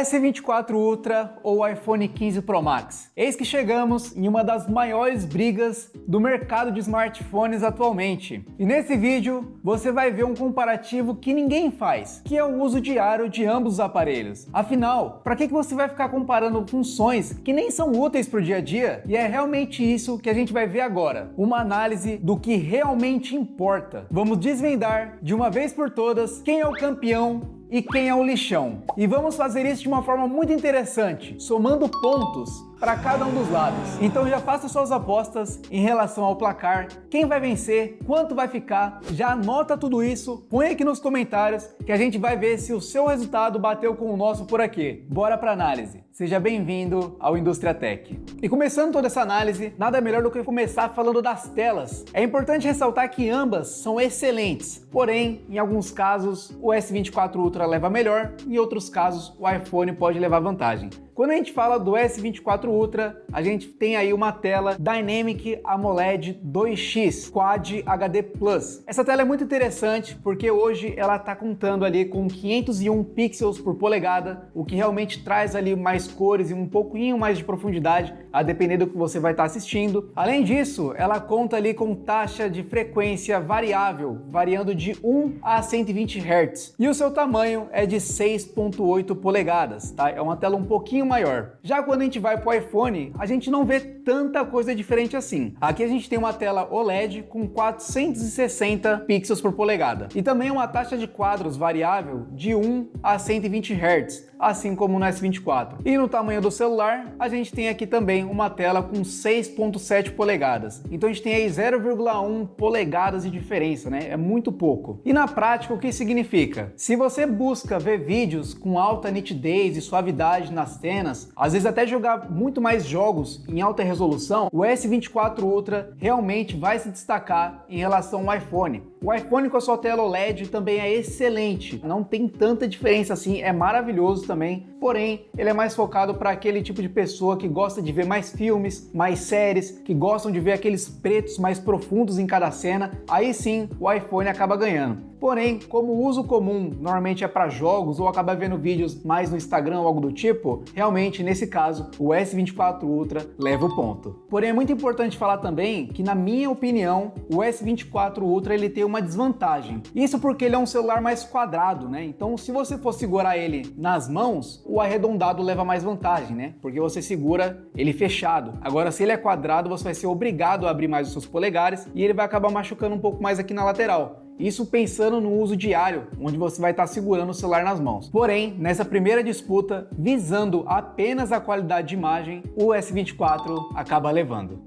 S24 Ultra ou iPhone 15 Pro Max? Eis que chegamos em uma das maiores brigas do mercado de smartphones atualmente. E nesse vídeo você vai ver um comparativo que ninguém faz, que é o uso diário de ambos os aparelhos. Afinal, para que você vai ficar comparando funções que nem são úteis para o dia a dia? E é realmente isso que a gente vai ver agora, uma análise do que realmente importa. Vamos desvendar de uma vez por todas quem é o campeão e quem é o lixão. E vamos fazer isso de uma forma muito interessante, somando pontos para cada um dos lados. Então já faça suas apostas em relação ao placar, quem vai vencer, quanto vai ficar, já anota tudo isso, põe aqui nos comentários que a gente vai ver se o seu resultado bateu com o nosso por aqui. Bora para análise. Seja bem-vindo ao Indústria Tech. E começando toda essa análise, nada melhor do que começar falando das telas. É importante ressaltar que ambas são excelentes, porém, em alguns casos, o S24 Ultra leva melhor, em outros casos, o iPhone pode levar vantagem. Quando a gente fala do S24 Ultra, a gente tem aí uma tela Dynamic AMOLED 2X Quad HD Plus. Essa tela é muito interessante porque hoje ela está contando ali com 501 pixels por polegada, o que realmente traz ali mais cores e um pouquinho mais de profundidade, a depender do que você vai estar assistindo. Além disso, ela conta ali com taxa de frequência variável, variando de 1 a 120 Hz. E o seu tamanho é de 6.8 polegadas, tá? É uma tela um pouquinho maior. Já quando a gente vai para o iPhone, a gente não vê tanta coisa diferente assim. Aqui a gente tem uma tela OLED com 460 pixels por polegada e também uma taxa de quadros variável de 1 a 120 Hz, assim como no S24. E no tamanho do celular, a gente tem aqui também uma tela com 6.7 polegadas. Então a gente tem aí 0,1 polegadas de diferença, né? É muito pouco. E na prática, o que significa? Se você busca ver vídeos com alta nitidez e suavidade nas cenas, às vezes até jogar muito mais jogos em alta resolução, o S24 Ultra realmente vai se destacar em relação ao iPhone. O iPhone com a sua tela OLED também é excelente, não tem tanta diferença assim, é maravilhoso também, porém ele é mais focado para aquele tipo de pessoa que gosta de ver mais filmes, mais séries, que gostam de ver aqueles pretos mais profundos em cada cena, aí sim o iPhone acaba ganhando. Porém, como o uso comum normalmente é para jogos ou acaba vendo vídeos mais no Instagram ou algo do tipo, realmente nesse caso o S24 Ultra leva o ponto. Porém é muito importante falar também que, na minha opinião, o S24 Ultra ele tem uma desvantagem. Isso porque ele é um celular mais quadrado, né? Então se você for segurar ele nas mãos, o arredondado leva mais vantagem, né? Porque você segura ele fechado. Agora se ele é quadrado, você vai ser obrigado a abrir mais os seus polegares e ele vai acabar machucando um pouco mais aqui na lateral. Isso pensando no uso diário, onde você vai estar segurando o celular nas mãos. Porém, nessa primeira disputa, visando apenas a qualidade de imagem, o S24 acaba levando.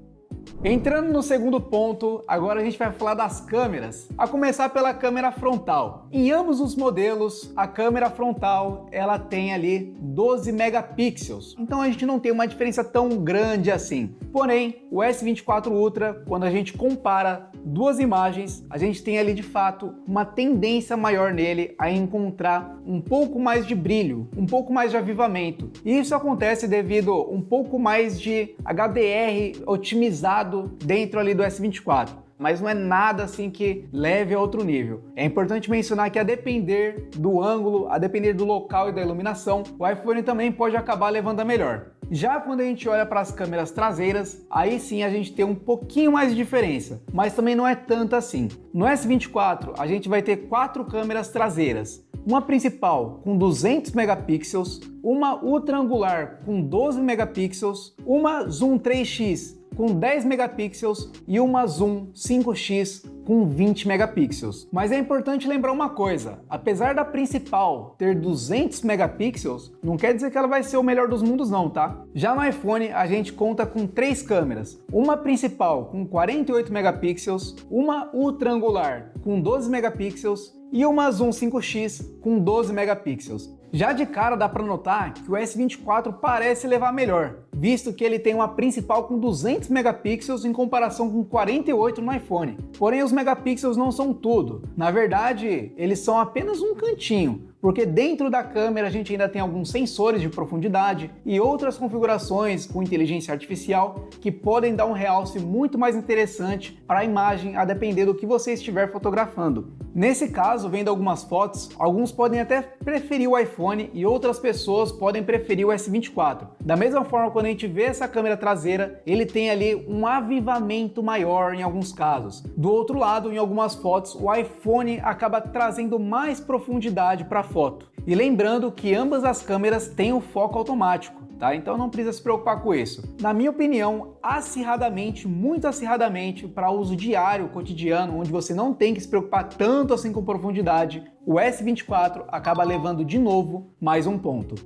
Entrando no segundo ponto, agora a gente vai falar das câmeras, a começar pela câmera frontal. Em ambos os modelos, a câmera frontal ela tem ali 12 megapixels, então a gente não tem uma diferença tão grande assim. Porém, o S24 Ultra, quando a gente compara duas imagens, a gente tem ali de fato uma tendência maior nele a encontrar um pouco mais de brilho, um pouco mais de avivamento. E isso acontece devido a um pouco mais de HDR otimizado dentro ali do S24. Mas não é nada assim que leve a outro nível. É importante mencionar que, a depender do ângulo, a depender do local e da iluminação, o iPhone também pode acabar levando a melhor. Já quando a gente olha para as câmeras traseiras, aí sim a gente tem um pouquinho mais de diferença, mas também não é tanto assim. No S24 a gente vai ter 4 câmeras traseiras, uma principal com 200 megapixels, uma ultra angular com 12 megapixels, uma zoom 3x com 10 megapixels e uma zoom 5x com 20 megapixels. Mas é importante lembrar uma coisa, apesar da principal ter 200 megapixels, não quer dizer que ela vai ser o melhor dos mundos não, tá? Já no iPhone a gente conta com 3 câmeras, uma principal com 48 megapixels, uma ultra angular com 12 megapixels e uma zoom 5x com 12 megapixels. Já de cara dá para notar que o S24 parece levar melhor, visto que ele tem uma principal com 200 megapixels em comparação com 48 no iPhone. Porém, os megapixels não são tudo. Na verdade, eles são apenas um cantinho, porque dentro da câmera a gente ainda tem alguns sensores de profundidade e outras configurações com inteligência artificial que podem dar um realce muito mais interessante para a imagem, a depender do que você estiver fotografando. Nesse caso, vendo algumas fotos, alguns podem até preferir o iPhone e outras pessoas podem preferir o S24. Da mesma forma, quando a gente vê essa câmera traseira, ele tem ali um avivamento maior em alguns casos. Do outro lado, em algumas fotos, o iPhone acaba trazendo mais profundidade para a foto. E lembrando que ambas as câmeras têm o foco automático. Tá? Então não precisa se preocupar com isso. Na minha opinião, acirradamente, muito acirradamente, para uso diário, cotidiano, onde você não tem que se preocupar tanto assim com profundidade, o S24 acaba levando de novo mais um ponto.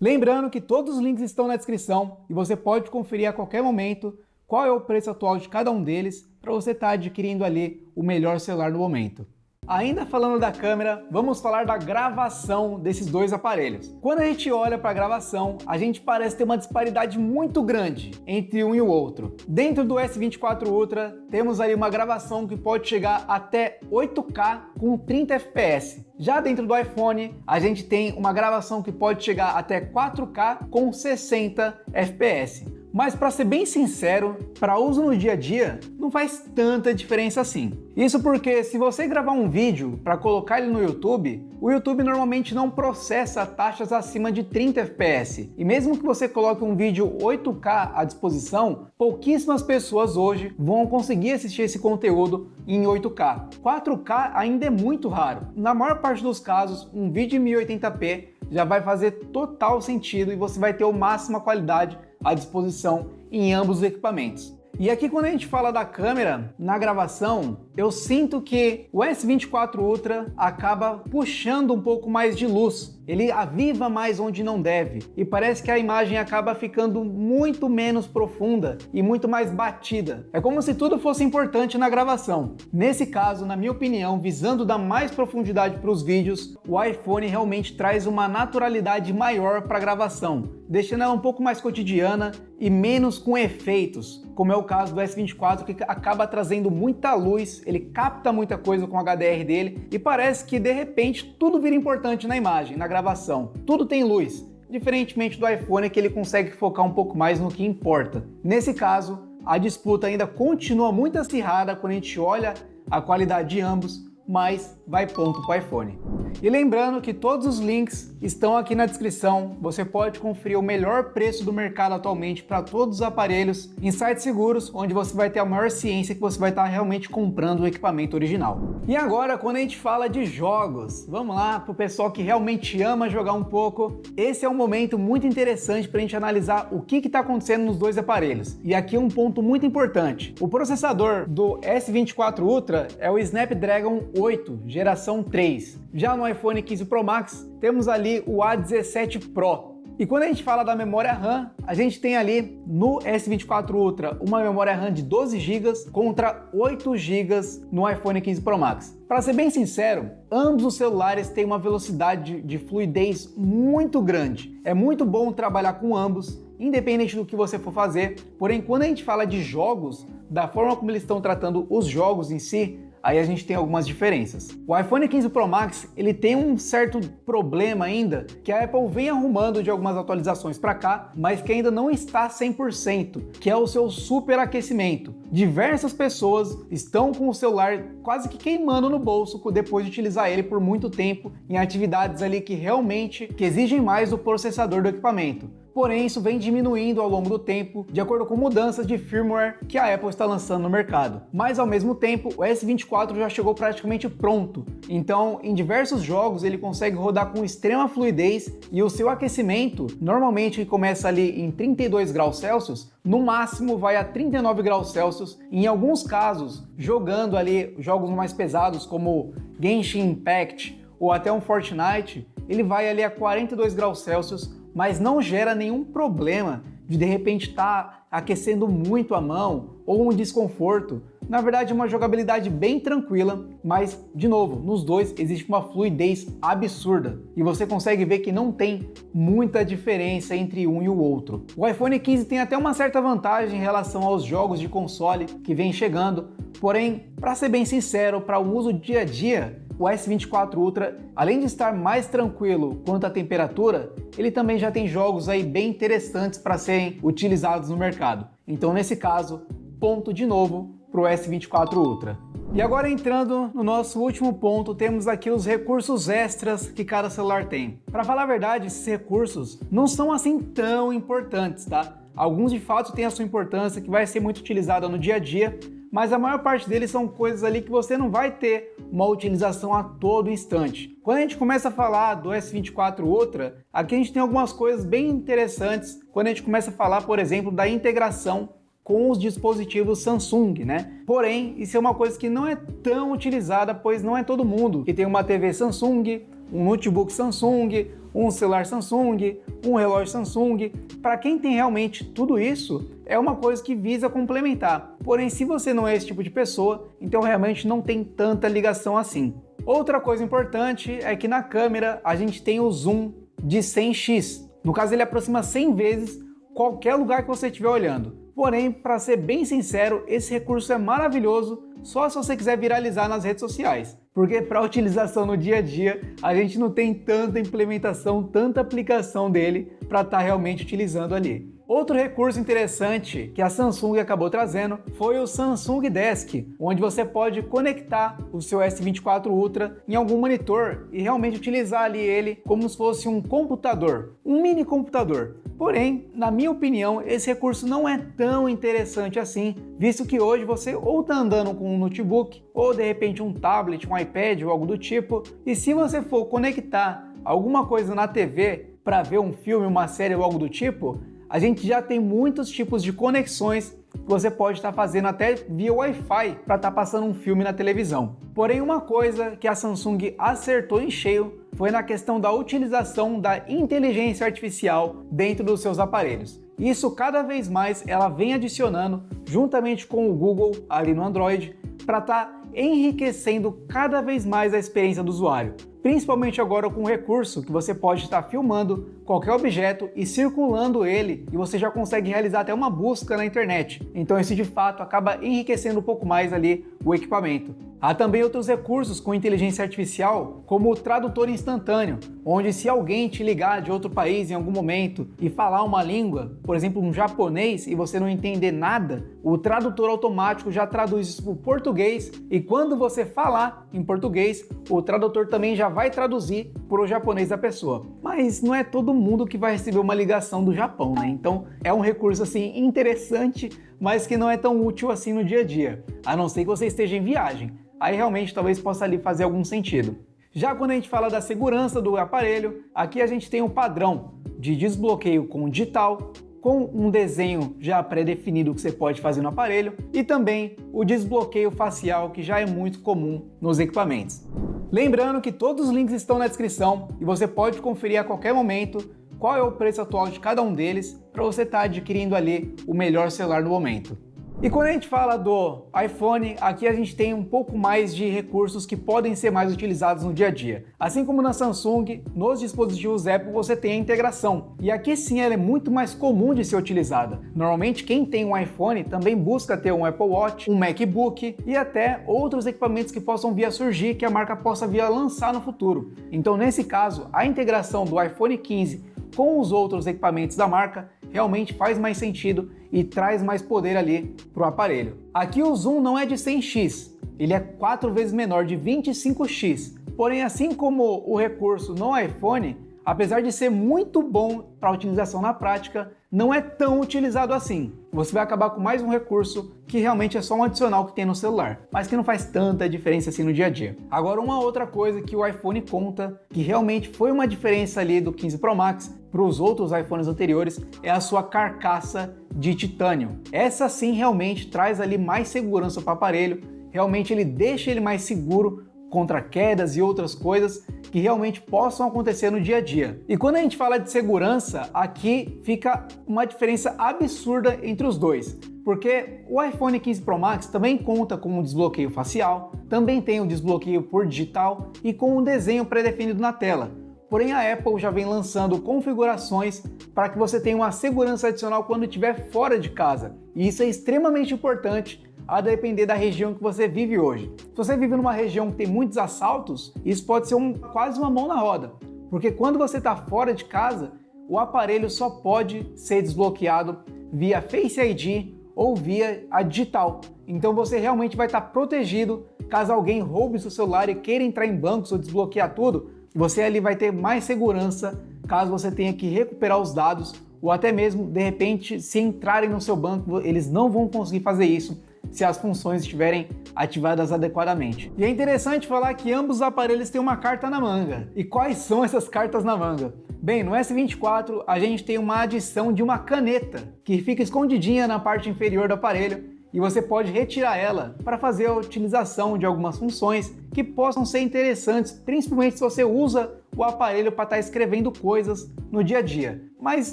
Lembrando que todos os links estão na descrição e você pode conferir a qualquer momento qual é o preço atual de cada um deles para você estar adquirindo ali o melhor celular no momento. Ainda falando da câmera, vamos falar da gravação desses dois aparelhos. Quando a gente olha para a gravação, a gente parece ter uma disparidade muito grande entre um e o outro. Dentro do S24 Ultra, temos ali uma gravação que pode chegar até 8K com 30 FPS. Já dentro do iPhone, a gente tem uma gravação que pode chegar até 4K com 60 FPS. Mas para ser bem sincero, para uso no dia a dia, não faz tanta diferença assim. Isso porque se você gravar um vídeo para colocar ele no YouTube, o YouTube normalmente não processa taxas acima de 30 FPS. E mesmo que você coloque um vídeo 8K à disposição, pouquíssimas pessoas hoje vão conseguir assistir esse conteúdo em 8K. 4K ainda é muito raro. Na maior parte dos casos, um vídeo em 1080p já vai fazer total sentido e você vai ter a máxima qualidade à disposição em ambos os equipamentos. E aqui quando a gente fala da câmera, na gravação, eu sinto que o S24 Ultra acaba puxando um pouco mais de luz. Ele aviva mais onde não deve e parece que a imagem acaba ficando muito menos profunda e muito mais batida. É como se tudo fosse importante na gravação. Nesse caso, na minha opinião, visando dar mais profundidade para os vídeos, o iPhone realmente traz uma naturalidade maior para a gravação, deixando ela um pouco mais cotidiana e menos com efeitos, como é o caso do S24, que acaba trazendo muita luz, ele capta muita coisa com o HDR dele e parece que de repente tudo vira importante na imagem, na gravação. Tudo tem luz, diferentemente do iPhone que ele consegue focar um pouco mais no que importa. Nesse caso, a disputa ainda continua muito acirrada quando a gente olha a qualidade de ambos, mas vai ponto para o iPhone. E lembrando que todos os links estão aqui na descrição, você pode conferir o melhor preço do mercado atualmente para todos os aparelhos em sites seguros, onde você vai ter a maior ciência que você vai estar realmente comprando o equipamento original. E agora, quando a gente fala de jogos, vamos lá para o pessoal que realmente ama jogar um pouco, esse é um momento muito interessante para a gente analisar o que está acontecendo nos dois aparelhos. E aqui um ponto muito importante, o processador do S24 Ultra é o Snapdragon 8, geração 3. Já no iPhone 15 Pro Max, temos ali o A17 Pro. E quando a gente fala da memória RAM, a gente tem ali no S24 Ultra uma memória RAM de 12 GB contra 8 GB no iPhone 15 Pro Max. Para ser bem sincero, ambos os celulares têm uma velocidade de fluidez muito grande. É muito bom trabalhar com ambos, independente do que você for fazer. Porém, quando a gente fala de jogos, da forma como eles estão tratando os jogos em si, aí a gente tem algumas diferenças. O iPhone 15 Pro Max, ele tem um certo problema ainda, que a Apple vem arrumando de algumas atualizações para cá, mas que ainda não está 100%, que é o seu superaquecimento. Diversas pessoas estão com o celular quase que queimando no bolso depois de utilizar ele por muito tempo em atividades ali que realmente exigem mais do processador do equipamento. Porém, isso vem diminuindo ao longo do tempo, de acordo com mudanças de firmware que a Apple está lançando no mercado. Mas ao mesmo tempo, o S24 já chegou praticamente pronto. Então, em diversos jogos, ele consegue rodar com extrema fluidez e o seu aquecimento, normalmente começa ali em 32 graus Celsius, no máximo vai a 39 graus Celsius. Em alguns casos, jogando ali jogos mais pesados como Genshin Impact ou até um Fortnite, ele vai ali a 42 graus Celsius, mas não gera nenhum problema de repente estar aquecendo muito a mão ou um desconforto. Na verdade, é uma jogabilidade bem tranquila, mas, de novo, nos dois existe uma fluidez absurda e você consegue ver que não tem muita diferença entre um e o outro. O iPhone 15 tem até uma certa vantagem em relação aos jogos de console que vem chegando, porém, para ser bem sincero, para o uso dia a dia, o S24 Ultra, além de estar mais tranquilo quanto à temperatura, ele também já tem jogos aí bem interessantes para serem utilizados no mercado. Então, nesse caso, ponto de novo para o S24 Ultra. E agora entrando no nosso último ponto, temos aqui os recursos extras que cada celular tem. Para falar a verdade, esses recursos não são assim tão importantes, tá? Alguns de fato têm a sua importância, que vai ser muito utilizada no dia a dia, mas a maior parte deles são coisas ali que você não vai ter uma utilização a todo instante. Quando a gente começa a falar do S24 Ultra, aqui a gente tem algumas coisas bem interessantes quando a gente começa a falar, por exemplo, da integração com os dispositivos Samsung, né? Porém, isso é uma coisa que não é tão utilizada, pois não é todo mundo que tem uma TV Samsung, um notebook Samsung, um celular Samsung, um relógio Samsung. Para quem tem realmente tudo isso, é uma coisa que visa complementar. Porém, se você não é esse tipo de pessoa, então realmente não tem tanta ligação assim. Outra coisa importante é que na câmera a gente tem o zoom de 100x. No caso, ele aproxima 100 vezes qualquer lugar que você estiver olhando. Porém, para ser bem sincero, esse recurso é maravilhoso só se você quiser viralizar nas redes sociais. Porque para utilização no dia a dia, a gente não tem tanta implementação, tanta aplicação dele para estar realmente utilizando ali. Outro recurso interessante que a Samsung acabou trazendo foi o Samsung Desk, onde você pode conectar o seu S24 Ultra em algum monitor e realmente utilizar ali ele como se fosse um computador, um mini computador. Porém, na minha opinião, esse recurso não é tão interessante assim, visto que hoje você ou está andando com um notebook, ou de repente um tablet, um iPad ou algo do tipo, e se você for conectar alguma coisa na TV para ver um filme, uma série ou algo do tipo, a gente já tem muitos tipos de conexões que você pode estar fazendo até via Wi-Fi para estar passando um filme na televisão. Porém, uma coisa que a Samsung acertou em cheio foi na questão da utilização da inteligência artificial dentro dos seus aparelhos. Isso cada vez mais ela vem adicionando juntamente com o Google ali no Android para estar enriquecendo cada vez mais a experiência do usuário. Principalmente agora com o recurso que você pode estar filmando qualquer objeto e circulando ele e você já consegue realizar até uma busca na internet. Então isso de fato acaba enriquecendo um pouco mais ali o equipamento. Há também outros recursos com inteligência artificial, como o tradutor instantâneo, onde se alguém te ligar de outro país em algum momento e falar uma língua, por exemplo um japonês, e você não entender nada, o tradutor automático já traduz isso para o português e quando você falar em português, o tradutor também já vai traduzir para o japonês da pessoa. Mas não é todo mundo que vai receber uma ligação do Japão, né? Então é um recurso assim interessante, mas que não é tão útil assim no dia a dia, a não ser que você esteja em viagem. Aí realmente talvez possa ali fazer algum sentido. Já quando a gente fala da segurança do aparelho, aqui a gente tem um padrão de desbloqueio com digital, com um desenho já pré-definido que você pode fazer no aparelho e também o desbloqueio facial que já é muito comum nos equipamentos. Lembrando que todos os links estão na descrição e você pode conferir a qualquer momento qual é o preço atual de cada um deles para você estar adquirindo ali o melhor celular no momento. E quando a gente fala do iPhone, aqui a gente tem um pouco mais de recursos que podem ser mais utilizados no dia a dia. Assim como na Samsung, nos dispositivos Apple você tem a integração. E aqui sim ela é muito mais comum de ser utilizada. Normalmente quem tem um iPhone também busca ter um Apple Watch, um MacBook e até outros equipamentos que possam vir a surgir, que a marca possa vir a lançar no futuro. Então nesse caso, a integração do iPhone 15 com os outros equipamentos da marca realmente faz mais sentido e traz mais poder ali para o aparelho. Aqui o zoom não é de 100x, ele é 4 vezes menor, de 25x. Porém, assim como o recurso no iPhone, apesar de ser muito bom para utilização na prática, não é tão utilizado assim. Você vai acabar com mais um recurso que realmente é só um adicional que tem no celular, mas que não faz tanta diferença assim no dia a dia. Agora, uma outra coisa que o iPhone conta, que realmente foi uma diferença ali do 15 Pro Max para os outros iPhones anteriores, é a sua carcaça de titânio. Essa sim realmente traz ali mais segurança para o aparelho, realmente ele deixa ele mais seguro contra quedas e outras coisas que realmente possam acontecer no dia a dia. E quando a gente fala de segurança, aqui fica uma diferença absurda entre os dois, porque o iPhone 15 Pro Max também conta com um desbloqueio facial, também tem o desbloqueio por digital e com um desenho pré-definido na tela. Porém, a Apple já vem lançando configurações para que você tenha uma segurança adicional quando estiver fora de casa. E isso é extremamente importante a depender da região que você vive hoje. Se você vive numa região que tem muitos assaltos, isso pode ser quase uma mão na roda, porque quando você está fora de casa, o aparelho só pode ser desbloqueado via Face ID ou via a digital. Então você realmente vai estar protegido caso alguém roube seu celular e queira entrar em bancos ou desbloquear tudo, você ali vai ter mais segurança caso você tenha que recuperar os dados ou até mesmo, de repente, se entrarem no seu banco, eles não vão conseguir fazer isso se as funções estiverem ativadas adequadamente. E é interessante falar que ambos os aparelhos têm uma carta na manga. E quais são essas cartas na manga? Bem, no S24 a gente tem uma adição de uma caneta que fica escondidinha na parte inferior do aparelho e você pode retirar ela para fazer a utilização de algumas funções que possam ser interessantes, principalmente se você usa o aparelho para estar escrevendo coisas no dia a dia. Mas,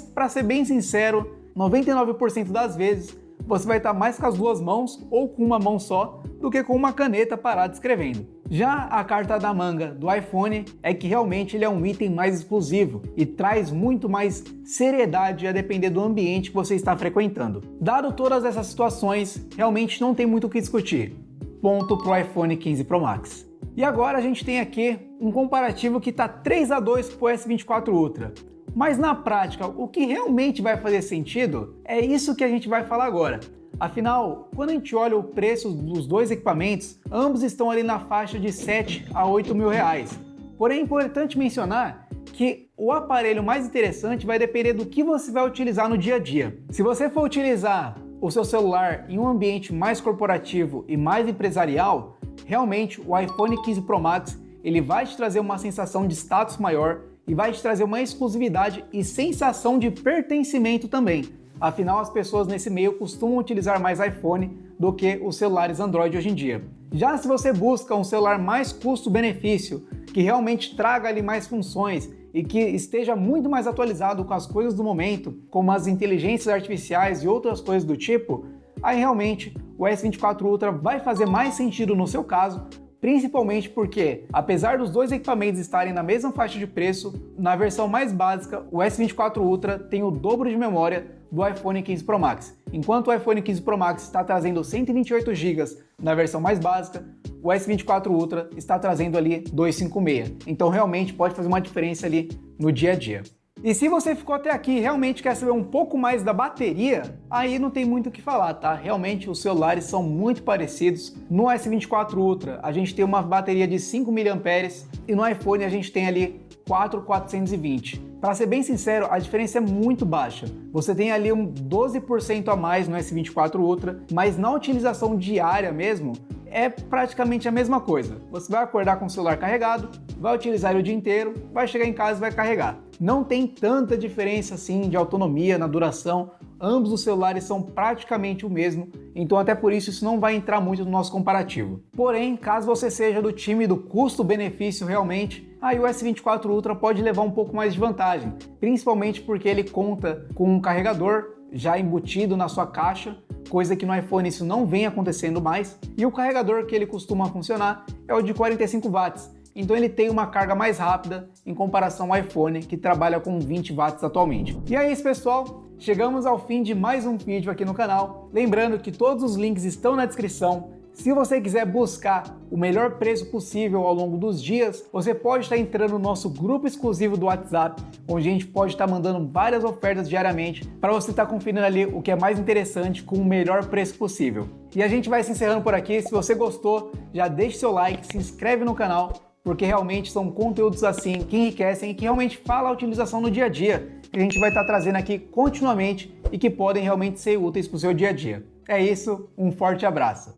para ser bem sincero, 99% das vezes você vai estar mais com as duas mãos ou com uma mão só do que com uma caneta parada escrevendo. Já a carta da manga do iPhone é que realmente ele é um item mais exclusivo e traz muito mais seriedade a depender do ambiente que você está frequentando. Dado todas essas situações, realmente não tem muito o que discutir. Ponto pro iPhone 15 Pro Max. E agora a gente tem aqui um comparativo que está 3-2 pro S24 Ultra. Mas na prática, o que realmente vai fazer sentido é isso que a gente vai falar agora. Afinal, quando a gente olha o preço dos dois equipamentos, ambos estão ali na faixa de 7 a 8 mil reais. Porém, é importante mencionar que o aparelho mais interessante vai depender do que você vai utilizar no dia a dia. Se você for utilizar o seu celular em um ambiente mais corporativo e mais empresarial, realmente o iPhone 15 Pro Max ele vai te trazer uma sensação de status maior e vai te trazer uma exclusividade e sensação de pertencimento também. Afinal, as pessoas nesse meio costumam utilizar mais iPhone do que os celulares Android hoje em dia. Já se você busca um celular mais custo-benefício, que realmente traga ali mais funções e que esteja muito mais atualizado com as coisas do momento, como as inteligências artificiais e outras coisas do tipo, aí realmente o S24 Ultra vai fazer mais sentido no seu caso, principalmente porque, apesar dos dois equipamentos estarem na mesma faixa de preço, na versão mais básica, o S24 Ultra tem o dobro de memória do iPhone 15 Pro Max. Enquanto o iPhone 15 Pro Max está trazendo 128 GB na versão mais básica, o S24 Ultra está trazendo ali 256. Então realmente pode fazer uma diferença ali no dia a dia. E se você ficou até aqui e realmente quer saber um pouco mais da bateria, aí não tem muito o que falar, tá? Realmente os celulares são muito parecidos. No S24 Ultra a gente tem uma bateria de 5 mAh e no iPhone a gente tem ali 4.420. Para ser bem sincero, a diferença é muito baixa. Você tem ali um 12% a mais no S24 Ultra, mas na utilização diária mesmo, é praticamente a mesma coisa. Você vai acordar com o celular carregado, vai utilizar ele o dia inteiro, vai chegar em casa e vai carregar. Não tem tanta diferença assim de autonomia na duração, ambos os celulares são praticamente o mesmo, então até por isso não vai entrar muito no nosso comparativo. Porém, caso você seja do time do custo-benefício realmente, aí o S24 Ultra pode levar um pouco mais de vantagem, principalmente porque ele conta com um carregador já embutido na sua caixa, coisa que no iPhone isso não vem acontecendo mais, e o carregador que ele costuma funcionar é o de 45 watts, então ele tem uma carga mais rápida em comparação ao iPhone, que trabalha com 20 watts atualmente. E é isso, pessoal, chegamos ao fim de mais um vídeo aqui no canal, lembrando que todos os links estão na descrição. Se você quiser buscar o melhor preço possível ao longo dos dias, você pode estar entrando no nosso grupo exclusivo do WhatsApp, onde a gente pode estar mandando várias ofertas diariamente para você estar conferindo ali o que é mais interessante com o melhor preço possível. E a gente vai se encerrando por aqui. Se você gostou, já deixe seu like, se inscreve no canal, porque realmente são conteúdos assim que enriquecem e que realmente falam a utilização no dia a dia, que a gente vai estar trazendo aqui continuamente e que podem realmente ser úteis para o seu dia a dia. É isso, um forte abraço!